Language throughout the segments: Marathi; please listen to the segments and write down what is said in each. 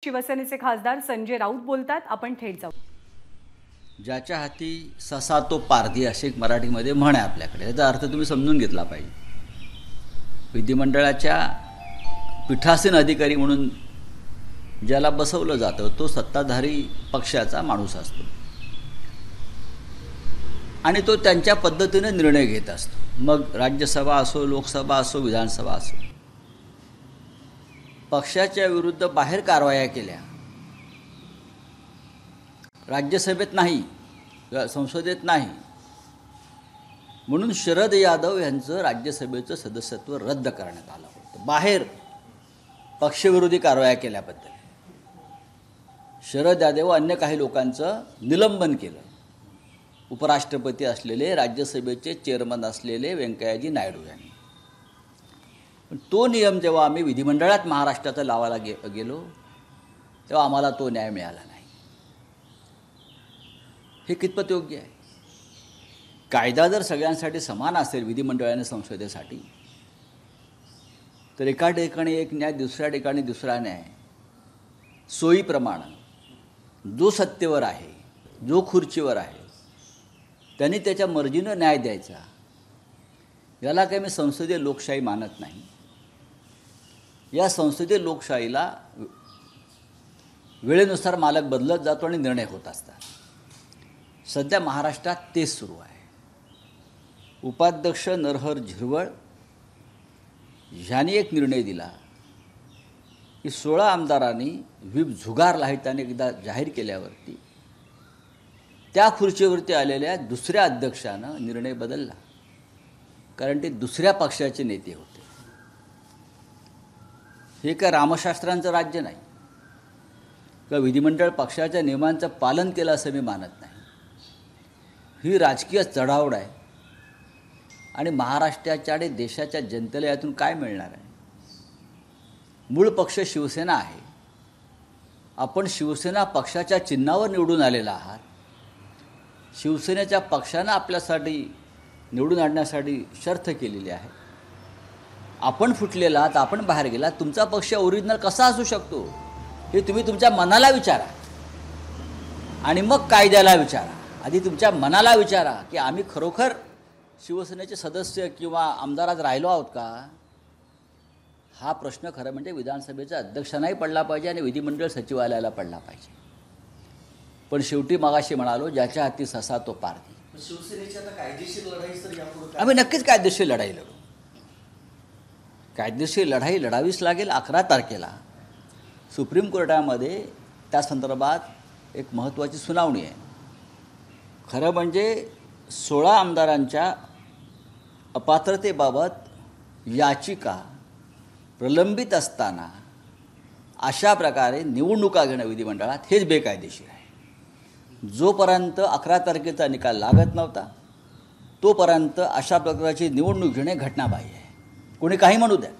शिवसेनेचे खासदार संजय राऊत बोलतात. आपण थेट जाऊ. ज्याच्या हाती ससा तो पारधी अशी एक मराठीमध्ये म्हण आहे आपल्याकडे. याचा अर्थ तुम्ही समजून घेतला पाहिजे. विधिमंडळाच्या पीठासीन अधिकारी म्हणून ज्याला बसवलं जातं तो सत्ताधारी पक्षाचा माणूस असतो आणि तो त्यांच्या पद्धतीने निर्णय घेत असतो. मग राज्यसभा असो, लोकसभा असो, विधानसभा असो. पक्षाच्या विरुद्ध बाहेर कारवाया केल्या, राज्यसभेत नाही, संसदेत नाही, म्हणून शरद यादव यांचं राज्यसभेचं सदस्यत्व रद्द करण्यात आलं होतं. बाहेर पक्षविरोधी कारवाया केल्याबद्दल शरद यादव अन्य काही लोकांचं निलंबन केलं. उपराष्ट्रपती असलेले, राज्यसभेचे चेअरमन असलेले व्यंकय्याजी नायडू यांनी. पण तो नियम जेव्हा आम्ही विधिमंडळात महाराष्ट्राचा लावायला गेलो तेव्हा आम्हाला तो न्याय मिळाला नाही. हे कितपत योग्य आहे? कायदा जर सगळ्यांसाठी समान असेल विधिमंडळ आणि संसदेसाठी, तर एका ठिकाणी एक न्याय, दुसऱ्या ठिकाणी दुसरा न्याय, सोयीप्रमाणे जो सत्तेवर आहे, जो खुर्चीवर आहे, त्यांनी त्याच्या मर्जीनं न्याय द्यायचा. याला काही मी संसदीय लोकशाही मानत नाही. या संसदीय लोकशाहीला वेळेनुसार मालक बदलत जातो आणि निर्णय होत असतात. सध्या महाराष्ट्रात तेच सुरू आहे. उपाध्यक्ष नरहर झिरवळ ह्यांनी एक निर्णय दिला की 16 आमदारांनी व्हीप झुगारला आहे. त्याने एकदा जाहीर केल्यावरती त्या खुर्चीवरती आलेल्या दुसऱ्या अध्यक्षानं निर्णय बदलला, कारण ते दुसऱ्या पक्षाचे नेते होते. हे काय रामशास्त्रांचं राज्य नाही किंवा विधिमंडळ पक्षाच्या नियमांचं पालन केलं असं मी मानत नाही. ही राजकीय चढाओढ आहे आणि महाराष्ट्राच्या आणि देशाच्या जनतेला यातून काय मिळणार आहे? मूळ पक्ष शिवसेना आहे. आपण शिवसेना पक्षाच्या चिन्हावर निवडून आलेला आहात. शिवसेनेच्या पक्षानं आपल्यासाठी निवडून आणण्यासाठी शर्त केलेली आहे. आपण फुटलेला आहात, आपण बाहेर गेला. तुमचा पक्ष ओरिजिनल कसा असू शकतो हे तुम्ही तुमच्या मनाला विचारा आणि मग कायद्याला विचारा. आधी तुमच्या मनाला विचारा की आम्ही खरोखर शिवसेनेचे सदस्य किंवा आमदारात राहिलो आहोत का? हा प्रश्न खरं म्हणजे विधानसभेच्या अध्यक्षांनाही पडला पाहिजे आणि विधिमंडळ सचिवालयाला पडला पाहिजे. पण शेवटी मगाशी म्हणालो, ज्याच्या हाती ससा तो पारधी. शिवसेनेची आता कायदेशीर लढाई तर यापुढे आम्ही नक्कीच कायदेशीर लढाई लढू. कायदेशीर लढाई लढावीच लागेल. 11 तारखेला सुप्रीम कोर्टामध्ये त्या संदर्भात एक महत्त्वाची सुनावणी आहे. खरं म्हणजे 16 आमदारांच्या अपात्रतेबाबत याचिका प्रलंबित असताना अशा प्रकारे निवडणुका घेणं विधिमंडळात हेच बेकायदेशीर आहे. जोपर्यंत 11 तारखेचा निकाल लागत नव्हता तोपर्यंत अशा प्रकारची निवडणूक घेणे घटनाबाह्य आहे. कोणी काही म्हणू द्या,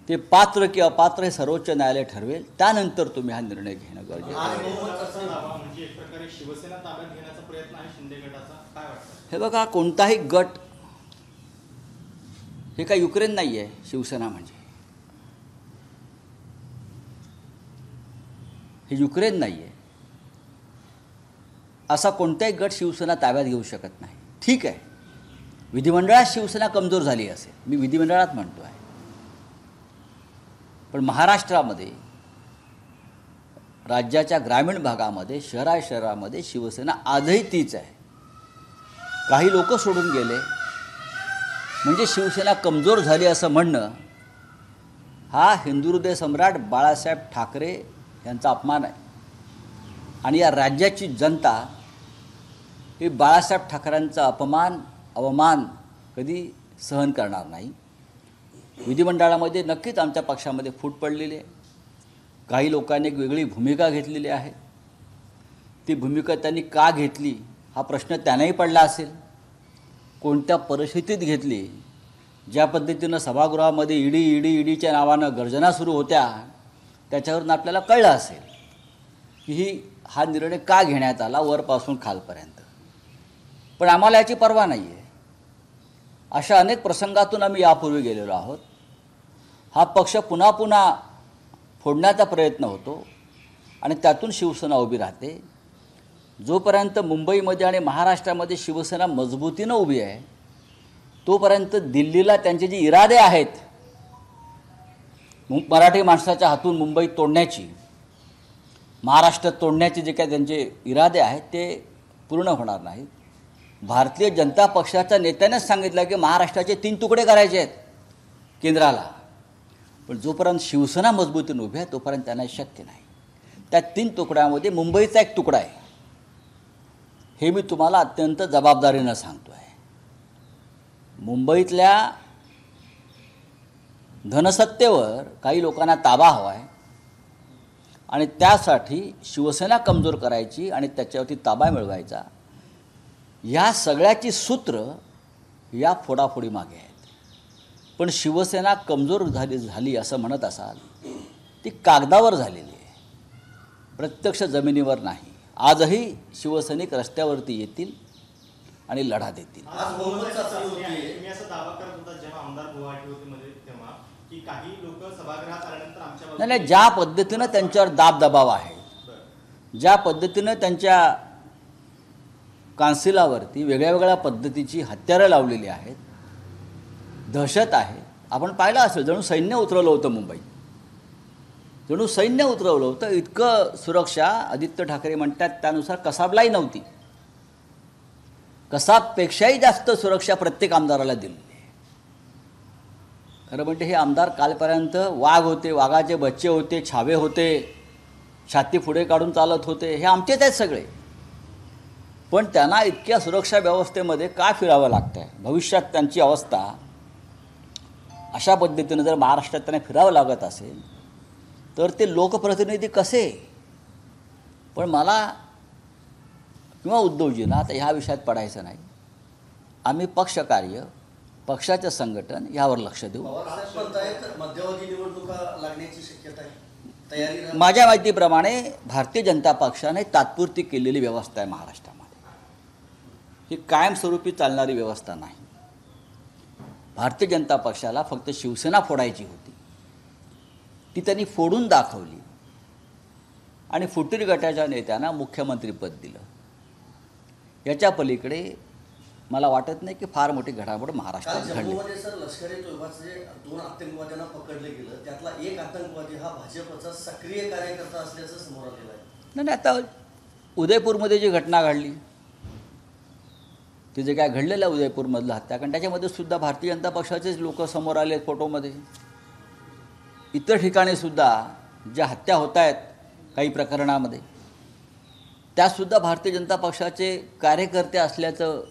ते पात्र की अपात्र हे सर्वोच्च न्यायालय ठरवेल. त्यानंतर तुम्ही हा निर्णय घेणं गरजेचं आहे. हे बघा, कोणताही गट, हे काय युक्रेन नाही आहे शिवसेना म्हणजे. हे युक्रेन नाही आहे. असा कोणताही गट शिवसेना ताब्यात घेऊ शकत नाही. ठीक आहे, विधिमंडळात शिवसेना कमजोर झाली असेल, मी विधिमंडळात म्हणतो आहे. पण महाराष्ट्रामध्ये, राज्याच्या ग्रामीण भागामध्ये, शहरामध्ये शिवसेना आजही तीच आहे. काही लोक सोडून गेले म्हणजे शिवसेना कमजोर झाली असं म्हणणं हा हिंदुहृदय सम्राट बाळासाहेब ठाकरे यांचा अपमान आहे. आणि या राज्याची जनता ही बाळासाहेब ठाकरेंचा अवमान कधी सहन करणार नाही. विधिमंडळामध्ये नक्कीच आमच्या पक्षामध्ये फूट पडलेली आहे. काही लोकांनी एक वेगळी भूमिका घेतलेली आहे. ती भूमिका त्यांनी का घेतली हा प्रश्न त्यांनाही पडला असेल. कोणत्या परिस्थितीत घेतली, ज्या पद्धतीनं सभागृहामध्ये ईडीच्या नावानं गर्जना सुरू होत्या त्याच्यावरून आपल्याला कळलं असेल की हा निर्णय का घेण्यात आला वरपासून खालपर्यंत. पण आम्हाला याची पर्वा नाही आहे. अशा अनेक प्रसंगातून आम्ही यापूर्वी गेलेलो आहोत. हा पक्ष पुन्हा पुन्हा फोडण्याचा प्रयत्न होतो आणि त्यातून शिवसेना उभी राहते. जोपर्यंत मुंबईमध्ये आणि महाराष्ट्रामध्ये शिवसेना मजबूतीनं उभी आहे तोपर्यंत दिल्लीला त्यांचे जे इरादे आहेत मराठी माणसाच्या हातून मुंबई तोडण्याची, महाराष्ट्र तोडण्याचे जे काही त्यांचे इरादे आहेत ते पूर्ण होणार नाहीत. भारतीय जनता पक्षाच्या नेत्यानेच सांगितलं की महाराष्ट्राचे 3 तुकडे करायचे आहेत केंद्राला. पण जोपर्यंत शिवसेना मजबूतीने उभी आहे तोपर्यंत त्यांना शक्य नाही. त्या 3 तुकड्यामध्ये मुंबईचा एक तुकडा आहे, हे मी तुम्हाला अत्यंत जबाबदारीनं सांगतो आहे. मुंबईतल्या धनसत्तेवर काही लोकांना ताबा हवा आहे आणि त्यासाठी शिवसेना कमजोर करायची आणि त्याच्यावरती ताबा मिळवायचा. या सगळ्याची सूत्र या फोडाफोडी मागे आहेत. पण शिवसेना कमजोर झाली असं म्हणत असाल, ती कागदावर झालेली आहे, प्रत्यक्ष जमिनीवर नाही. आजही शिवसैनिक रस्त्यावरती येतील आणि लढा देतील. आज बहुमत चाचणी होती. तुम्ही असा दावा करत होता जेव्हा आमदार गुवाहाटी होते मध्ये तेव्हा की काही लोक सभागृहात आल्यानंतर आमच्या नाही, ज्या पद्धतीनं त्यांच्यावर दाबदबाव आहे, ज्या पद्धतीनं त्यांच्या काउन्सिलावरती वेगळ्या वेगळ्या पद्धतीची हत्यारं लावलेली आहेत, दहशत आहे. आपण पाहिलं असेल, जणू सैन्य उतरवलं होतं मुंबईत, जणू सैन्य उतरवलं होतं. इतकं सुरक्षा आदित्य ठाकरे म्हणतात त्यानुसार कसाबलाही नव्हती. कसाबपेक्षाही जास्त सुरक्षा प्रत्येक आमदाराला दिली. खरं म्हणजे हे आमदार कालपर्यंत वाघ होते, वाघाचे बच्चे होते, छावे होते, छाती पुढे काढून चालत होते, हे आमचेच आहेत सगळे. पण त्यांना इतक्या सुरक्षा व्यवस्थेमध्ये का फिरावं लागतं आहे? भविष्यात त्यांची अवस्था अशा पद्धतीनं जर महाराष्ट्रात त्यांना फिरावं लागत असेल तर ते लोकप्रतिनिधी कसे? पण मला किंवा उद्धवजींना आता ह्या विषयात पडायचं नाही. आम्ही पक्षकार्य, पक्षाचं संघटन यावर लक्ष देऊ. पवारसाहेब म्हणतायत मध्यवर्ती निवडणुका लागण्याची शक्यता आहे, तयारी राहा. माझ्या माहितीप्रमाणे भारतीय जनता पक्षाने तात्पुरती केलेली व्यवस्था आहे महाराष्ट्रामध्ये. ही कायमस्वरूपी चालणारी व्यवस्था नाही. भारतीय जनता पक्षाला फक्त शिवसेना फोडायची होती, ती त्यांनी फोडून दाखवली आणि फुटीर गटाच्या नेत्यांना मुख्यमंत्रीपद दिलं. याच्या पलीकडे मला वाटत नाही की फार मोठी घडामोड काल महाराष्ट्रात घडली. जम्मूमध्ये सर लष्करी तोयबाचे 2 आतंकवाद्यांना पकडले गेलं, त्यातला एक आतंकवादी हा भाजपचा सक्रिय कार्यकर्ता असल्याचं समोर आलेलं आहे. नाही, आता उदयपूरमध्ये जी घटना घडली, ते जे काय घडलेलं आहे उदयपूरमधलं हत्याकांड, त्याच्यामध्ये सुद्धा भारतीय जनता पक्षाचेच लोक समोर आले आहेत फोटोमध्ये. इतर ठिकाणी सुद्धा ज्या हत्या होत आहेत काही प्रकरणामध्ये, त्यासुद्धा भारतीय जनता पक्षाचे कार्यकर्ते असल्याचं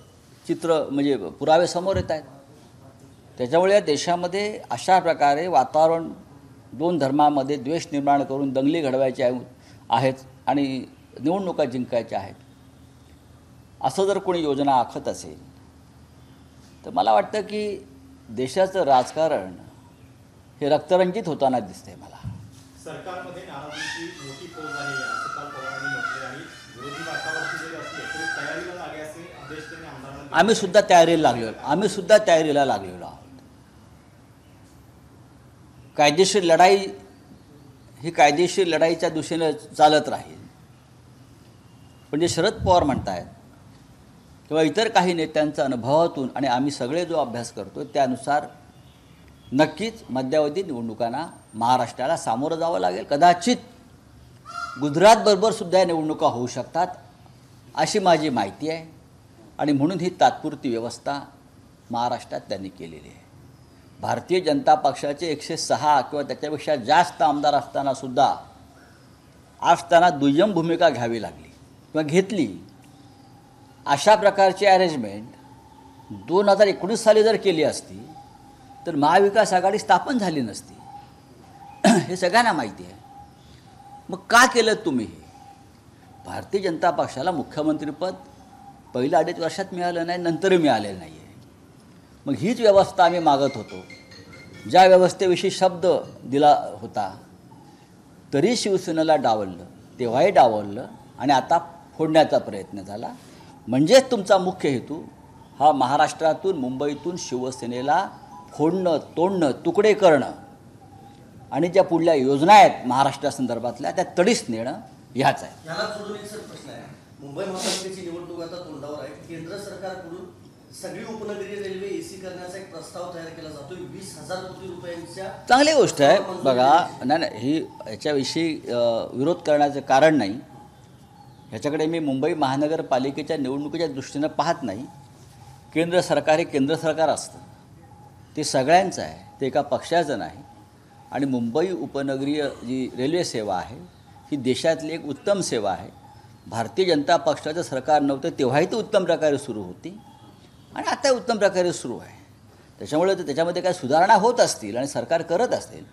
चित्र म्हणजे पुरावे समोर येत आहेत. त्याच्यामुळे या देशामध्ये अशा प्रकारे वातावरण 2 धर्मामध्ये द्वेष निर्माण करून दंगली घडवायचे आहेत आणि निवडणुका जिंकायच्या आहेत, असं जर कोणी योजना आखत असेल तर मला वाटतं की देशाचं राजकारण हे रक्तरंजित होताना दिसतंय मला. सरकारमध्ये नाराजीची मोठी फौज आहे असं काल पवारांनी म्हटले आणि विरोधी वातावरणाची जरी असले तरी तयारीला लागे असे आदेश त्यांनी आमदारांना. आम्ही सुद्धा तयारीला लागलेलो आहोत. कायदेशीर लढाई ही कायदेशीर लढाईच्या दिशेने चालत राहील. पण जे शरद पवार म्हणतायत किंवा इतर काही नेत्यांच्या अनुभवातून आणि आम्ही सगळे जो अभ्यास करतो त्यानुसार नक्कीच मध्यावधी निवडणुकांना महाराष्ट्राला सामोरं जावं लागेल. कदाचित गुजरातबरोबर सुद्धा या निवडणुका होऊ शकतात अशी माझी माहिती आहे आणि म्हणून ही तात्पुरती व्यवस्था महाराष्ट्रात त्यांनी केलेली आहे. भारतीय जनता पक्षाचे 106 किंवा त्याच्यापेक्षा जास्त आमदार असतानासुद्धा आज त्यांना दुय्यम भूमिका घ्यावी लागली किंवा घेतली. अशा प्रकारची अरेंजमेंट 2019 साली जर केली असती तर महाविकास आघाडी स्थापन झाली नसती. हे सगळ्यांना माहिती आहे. मग का केलं तुम्ही हे? भारतीय जनता पक्षाला मुख्यमंत्रीपद पहिल्या 2.5 वर्षात मिळालं नाही, नंतरही मिळालेलं नाही आहे. मग हीच व्यवस्था आम्ही मागत होतो. ज्या व्यवस्थेविषयी शब्द दिला होता तरी शिवसेनेला डावललं, तेव्हाही डावललं आणि आता फोडण्याचा प्रयत्न झाला. म्हणजेच तुमचा मुख्य हेतू हा महाराष्ट्रातून मुंबईतून शिवसेनेला फोडणं, तोडणं, तुकडे करणं आणि ज्या पुढल्या योजना आहेत महाराष्ट्रासंदर्भातल्या त्या तडीस नेणं ह्याच आहे. याला जोडून एक सर प्रश्न आहे. मुंबई महापालिकेची निवडणूक आता तोंडावर आहे. केंद्र सरकारकडून सगळी उपनगरीय रेल्वे एसी करण्याचा एक प्रस्ताव तयार केला जातोय. 20,000 कोटी रुपयांच्या चांगली गोष्ट आहे. बघा, नाही ही याच्याविषयी विरोध करण्याचं कारण नाही. ह्याच्याकडे मी मुंबई महानगरपालिकेच्या निवडणुकीच्या दृष्टीनं पाहत नाही. केंद्र सरकार हे केंद्र सरकार असतं, ते सगळ्यांचं आहे, ते एका पक्षाचं नाही. आणि मुंबई उपनगरीय जी रेल्वे सेवा आहे ही देशातली एक उत्तम सेवा आहे. भारतीय जनता पक्षाचं सरकार नव्हतं तेव्हाही ती उत्तम प्रकारे सुरू होती आणि आता उत्तम प्रकारे सुरू आहे. त्याच्यामुळे त्याच्यामध्ये काही सुधारणा होत असतील आणि सरकार करत असेल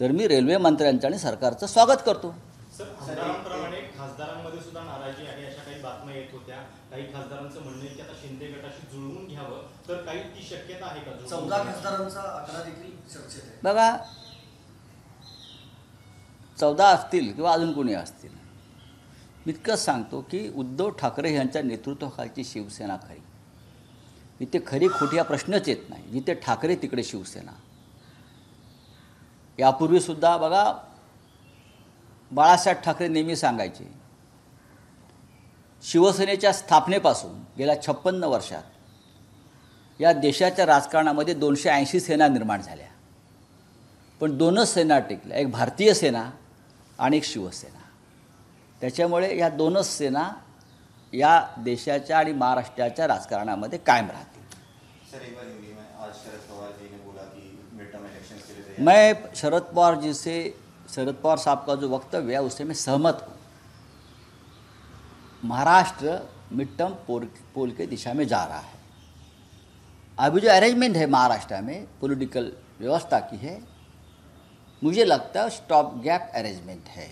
तर मी रेल्वे मंत्र्यांचं आणि सरकारचं स्वागत करतो. सर, आमदारांप्रमाणे खासदारांमध्ये सुद्धा नाराजी आहे अशा काही बातम्या येत होत्या. काही खासदारांचं म्हणणं आहे की आता शिंदे गटाशी जुळवून घ्यावं, तर काही ती शक्यता आहे का? 14 खासदारांचा आकडा देखील चर्चेत आहे. बघा, 14 असतील किंवा अजून कोणी असतील, मी इतकंच सांगतो की उद्धव ठाकरे यांच्या नेतृत्वाखालची शिवसेना खरी. इथे खरी खोटी हा प्रश्नच येत नाही. जिथे ठाकरे तिकडे शिवसेना. यापूर्वीसुद्धा बघा, बाळासाहेब ठाकरे नेहमी सांगायचे शिवसेनेच्या स्थापनेपासून गेल्या 56 वर्षात या देशाच्या राजकारणामध्ये 280 सेना निर्माण झाल्या, पण 2च सेना टिकल्या, एक भारतीय सेना आणि एक शिवसेना. त्याच्यामुळे या 2च सेना या देशाच्या आणि महाराष्ट्राच्या राजकारणामध्ये कायम राहतील. सर, एक बार हिंदी में आज शरद पवार जी ने बोला कि मिड टर्म इलेक्शन के लिए मैं शरद पवार साहब का जो वक्तव्य है उससे मैं सहमत हूँ. महाराष्ट्र मिड टर्म पोल के दिशा में जा रहा है. अभी जो अरेंजमेंट है महाराष्ट्र में पॉलिटिकल व्यवस्था की है, मुझे लगता है स्टॉप गैप अरेंजमेंट है.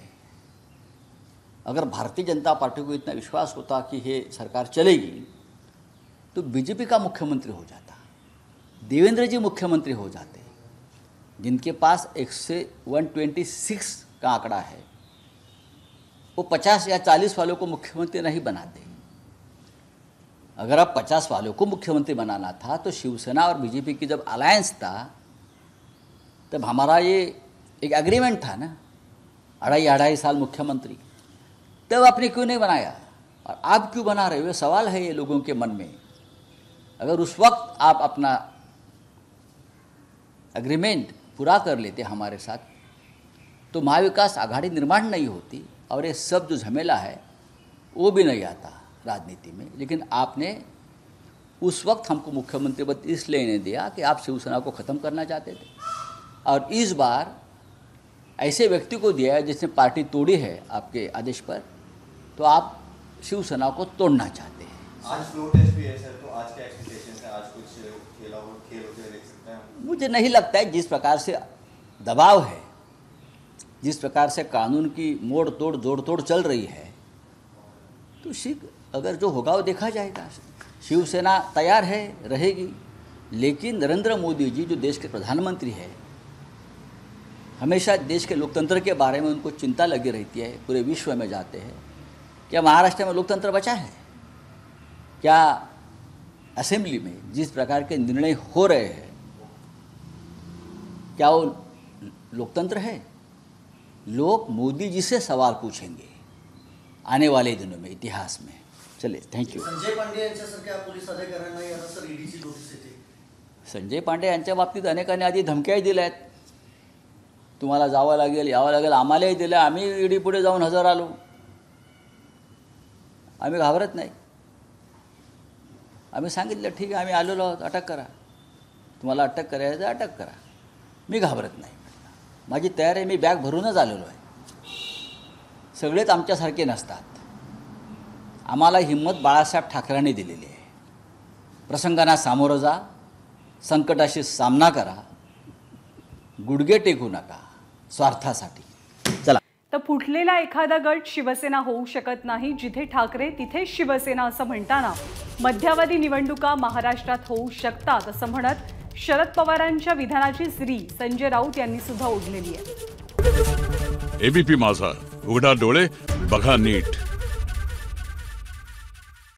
अगर भारतीय जनता पार्टी को इतना विश्वास होता कि ये सरकार चलेगी तो बीजेपी का मुख्यमंत्री हो जाता, देवेंद्र जी मुख्यमंत्री हो जाते, जिनके पास 126 का आंकड़ा है. वो 50 या 40 वालों को मुख्यमंत्री नहीं बनाते. अगर अब 50 वालों को मुख्यमंत्री बनाना था तो शिवसेना और बीजेपी की जब अलायंस था तब हमारा ये एक एग्रीमेंट था ना, 2.5 साल मुख्यमंत्री, तब आपने क्यों नहीं बनाया और आप क्यों बना रहे हो? ये सवाल है ये लोगों के मन में. अगर उस वक्त आप अपना एग्रीमेंट पूरा कर लेते हमारे साथ तो महाविकास आघाड़ी निर्माण नहीं होती और ये सब जो झमेला है वो भी नहीं आता राजनीति में. लेकिन आपने उस वक्त हमको मुख्यमंत्री पद इसलिए नहीं दिया कि आप शिवसेना को ख़त्म करना चाहते थे, और इस बार ऐसे व्यक्ति को दिया है जिसने पार्टी तोड़ी है आपके आदेश पर, तो आप शिवसेना को तोड़ना चाहते हैं. आज फ्लोर टेस्ट भी है सर, तो आज क्या एक्सपेक्टेशंस है? आज कुछ खेल होते हुए देख सकते हैं? मुझे नहीं लगता है. जिस प्रकार से दबाव है, जिस प्रकार से कानून की मोड़ तोड़ जोड़ तोड़ चल रही है, तो अगर जो होगा वो देखा जाएगा. शिवसेना तैयार है, रहेगी, लेकिन नरेंद्र मोदी जी जो देश के प्रधानमंत्री है, हमेशा देश के लोकतंत्र के बारे में उनको चिंता लगी रहती है. पूरे विश्व में जाते हैं. क्या महाराष्ट्र में लोकतंत्र बचा है? क्या असेंबली में जिस प्रकार के निर्णय हो रहे हैं क्या वो लोकतंत्र है? लोग मोदी जी से सवाल पूछेंगे आने वाले दिनों में, इतिहास में. चले, थैंक यू. संजय पांडे यांच्यासारख्या पोलीस अधिकाऱ्यांना याला सर ईडीची नोटीस येते. संजय पांडे यांच्या बाबतीत अनेकांनी आधी धमक्याही दिल्या आहेत. तुम्हाला जावं लागेल, यावं लागेल. आम्हालाही दिलं. आम्ही ईडी पुढे जाऊन हजर आलो. आम्ही घाबरत नाही. आम्ही सांगितलं ठीक आहे, आम्ही आलेलो आहोत, अटक करा. तुम्हाला अटक करायचं अटक करा. मी घाबरत नाही. माझी तयारी, मी बॅग भरूनच आलेलो आहे. सगळेच आमच्यासारखे नसतात. आम्हाला हिंमत बाळासाहेब ठाकरेंनी दिलेली आहे. प्रसंगांना सामोरं जा, संकटाशी सामना करा, गुडघे टेकू नका स्वार्थासाठी. चला. तर फुटलेला एखादा गट शिवसेना होऊ शकत नाही. जिथे ठाकरे तिथे शिवसेना असं म्हणताना मध्यावधी निवडणुका महाराष्ट्रात होऊ शकतात असं म्हणत शरद पवारांच्या विधानाची श्री संजय राऊत यांनी सुद्धा ओढलेली आहे. एबीपी माझा, उघडा डोळे बघा नीट.